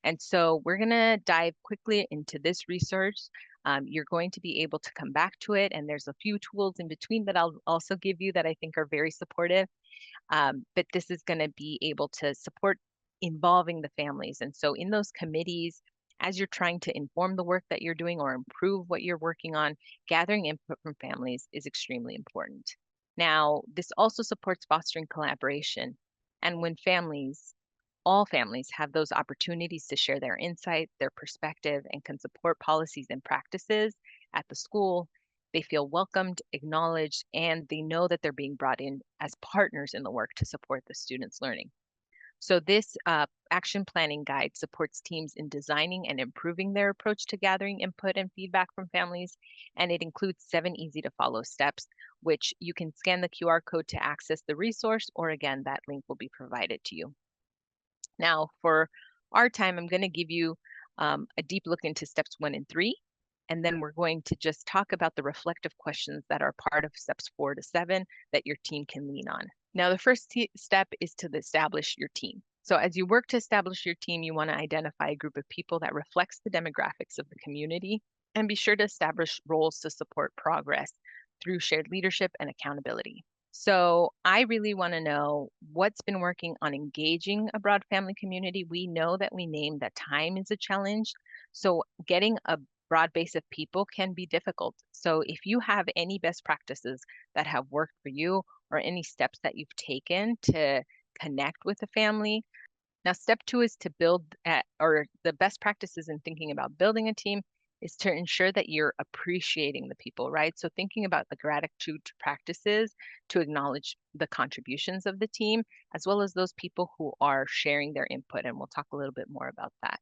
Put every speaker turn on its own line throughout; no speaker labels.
And so we're going to dive quickly into this research. You're going to be able to come back to it, and there's a few tools in between that I'll also give you that I think are very supportive. But this is going to be able to support involving the families. And so in those committees, as you're trying to inform the work that you're doing or improve what you're working on, gathering input from families is extremely important. Now, this also supports fostering collaboration. And when all families have those opportunities to share their insight, their perspective, and can support policies and practices at the school, they feel welcomed, acknowledged, and they know that they're being brought in as partners in the work to support the students' learning. So this action planning guide supports teams in designing and improving their approach to gathering input and feedback from families, and it includes 7 easy to follow steps, which you can scan the QR code to access the resource, or again, that link will be provided to you. Now, for our time, I'm going to give you a deep look into steps 1 and 3, and then we're going to just talk about the reflective questions that are part of steps 4 to 7 that your team can lean on. Now, the first step is to establish your team. So as you work to establish your team, you want to identify a group of people that reflects the demographics of the community, and be sure to establish roles to support progress through shared leadership and accountability. So I really want to know what's been working on engaging a broad family community. We know that we named that time is a challenge. So getting a broad base of people can be difficult. So if you have any best practices that have worked for you or any steps that you've taken to connect with the family. Now, step 2 is to or the best practices in thinking about building a team is to ensure that you're appreciating the people, right? So thinking about the gratitude practices to acknowledge the contributions of the team, as well as those people who are sharing their input. And we'll talk a little bit more about that.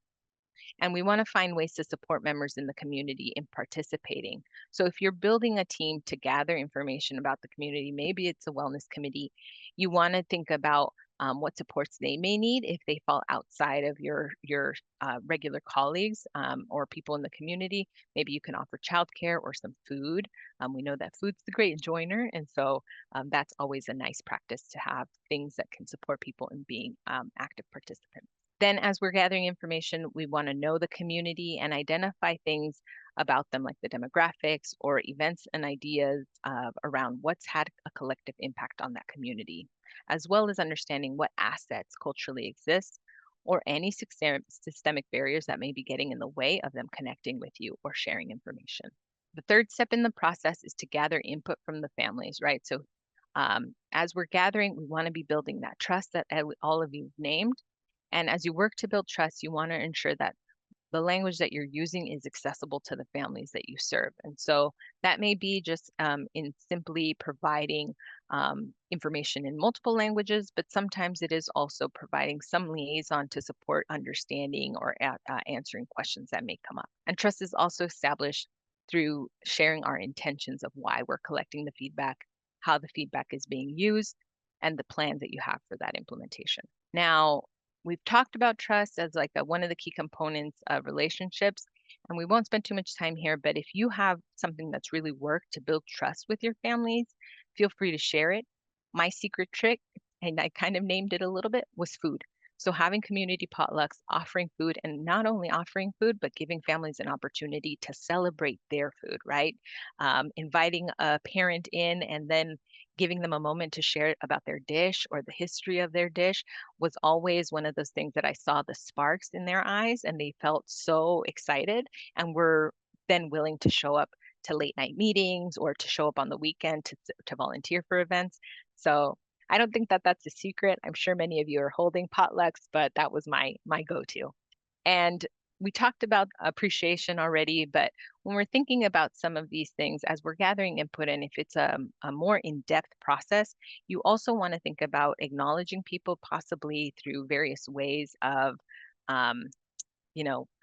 And we want to find ways to support members in the community in participating. So if you're building a team to gather information about the community, maybe it's a wellness committee, you want to think about what supports they may need if they fall outside of your regular colleagues or people in the community. Maybe you can offer childcare or some food. We know that food's the great joiner, and so that's always a nice practice to have things that can support people in being active participants. Then as we're gathering information, we want to know the community and identify things about them like the demographics or events and ideas around what's had a collective impact on that community, as well as understanding what assets culturally exist or any systemic barriers that may be getting in the way of them connecting with you or sharing information. The third step in the process is to gather input from the families, right? So as we're gathering, we want to be building that trust that all of you named. And as you work to build trust, you want to ensure that the language that you're using is accessible to the families that you serve. And so that may be just in simply providing information in multiple languages, but sometimes it is also providing some liaison to support understanding or answering questions that may come up. And trust is also established through sharing our intentions of why we're collecting the feedback, how the feedback is being used, and the plan that you have for that implementation. Now, we've talked about trust as like one of the key components of relationships, and we won't spend too much time here, but if you have something that's really worked to build trust with your families, feel free to share it. My secret trick, and I kind of named it a little bit, was food. So having community potlucks, offering food, and not only offering food, but giving families an opportunity to celebrate their food, right? Inviting a parent in and then giving them a moment to share about their dish or the history of their dish was always one of those things that I saw the sparks in their eyes and they felt so excited and were then willing to show up to late night meetings or to show up on the weekend to volunteer for events. So I don't think that that's a secret. I'm sure many of you are holding potlucks, but that was my go-to. And we talked about appreciation already, but when we're thinking about some of these things, as we're gathering input, and if it's a more in-depth process, you also want to think about acknowledging people possibly through various ways of,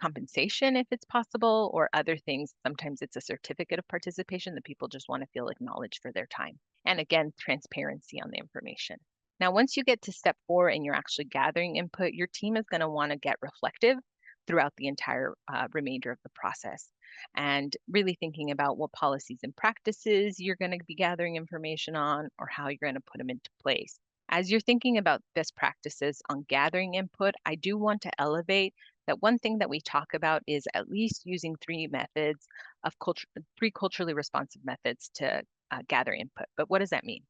compensation if it's possible, or other things. Sometimes it's a certificate of participation that people just want to feel acknowledged for their time. And again, transparency on the information. Now, once you get to step 4 and you're actually gathering input, your team is going to want to get reflective throughout the entire remainder of the process. And really thinking about what policies and practices you're going to be gathering information on or how you're going to put them into place. As you're thinking about best practices on gathering input, I do want to elevate that one thing that we talk about is at least using three culturally responsive methods to gather input. But what does that mean?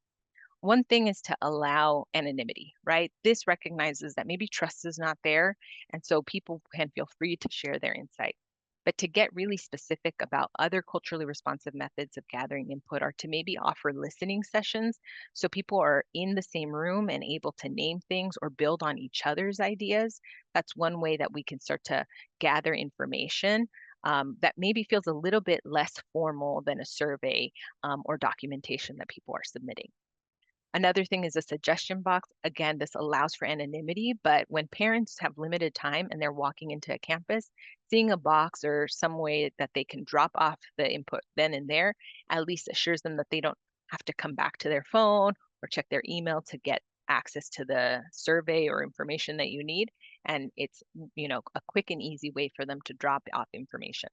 One thing is to allow anonymity, right? This recognizes that maybe trust is not there, and so people can feel free to share their insight. But to get really specific about other culturally responsive methods of gathering input are to maybe offer listening sessions so people are in the same room and able to name things or build on each other's ideas. That's one way that we can start to gather information that maybe feels a little bit less formal than a survey or documentation that people are submitting. Another thing is a suggestion box. Again, this allows for anonymity, but when parents have limited time and they're walking into a campus, seeing a box or some way that they can drop off the input then and there at least assures them that they don't have to come back to their phone or check their email to get access to the survey or information that you need. And it's, a quick and easy way for them to drop off information.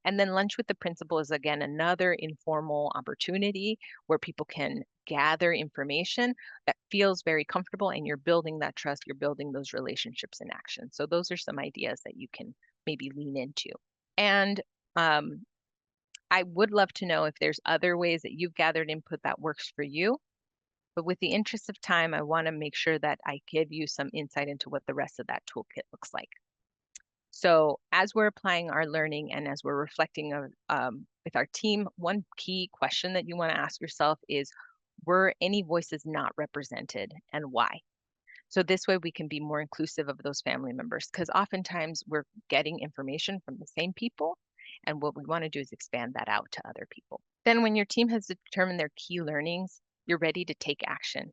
And then lunch with the principal is again another informal opportunity where people can gather information that feels very comfortable and you're building that trust, you're building those relationships in action. So those are some ideas that you can maybe lean into. And I would love to know if there's other ways that you've gathered input that works for you. But with the interest of time, I want to make sure that I give you some insight into what the rest of that toolkit looks like. So as we're applying our learning and as we're reflecting with our team, one key question that you want to ask yourself is, were any voices not represented and why? So this way we can be more inclusive of those family members because oftentimes we're getting information from the same people. And what we want to do is expand that out to other people. Then when your team has determined their key learnings, you're ready to take action.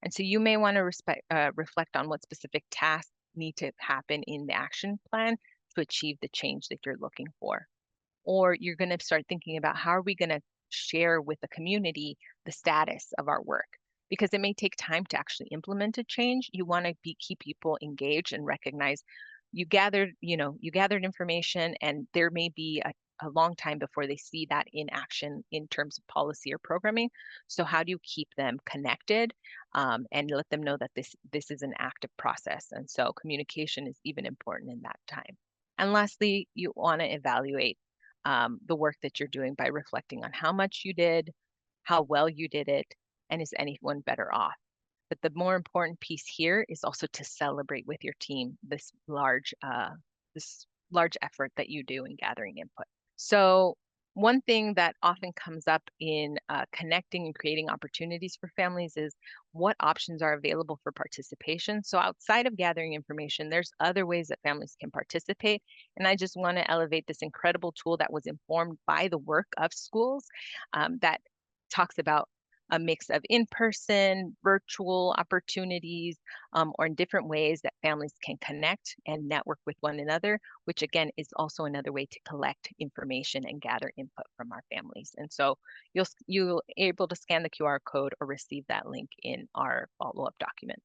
And so you may want to reflect on what specific tasks need to happen in the action plan to achieve the change that you're looking for. Or you're going to start thinking about how are we going to share with the community the status of our work? Because it may take time to actually implement a change. You want to keep people engaged and recognize you gathered information and there may be a long time before they see that in action in terms of policy or programming. So how do you keep them connected and let them know that this is an active process? And so communication is even important in that time. And lastly, you want to evaluate the work that you're doing by reflecting on how much you did, how well you did it, and is anyone better off? But the more important piece here is also to celebrate with your team this large effort that you do in gathering input. So one thing that often comes up in connecting and creating opportunities for families is what options are available for participation. So outside of gathering information, there's other ways that families can participate. And I just want to elevate this incredible tool that was informed by the work of schools that talks about a mix of in-person, virtual opportunities, or in different ways that families can connect and network with one another, which again is also another way to collect information and gather input from our families. And so you'll able to scan the QR code or receive that link in our follow-up document.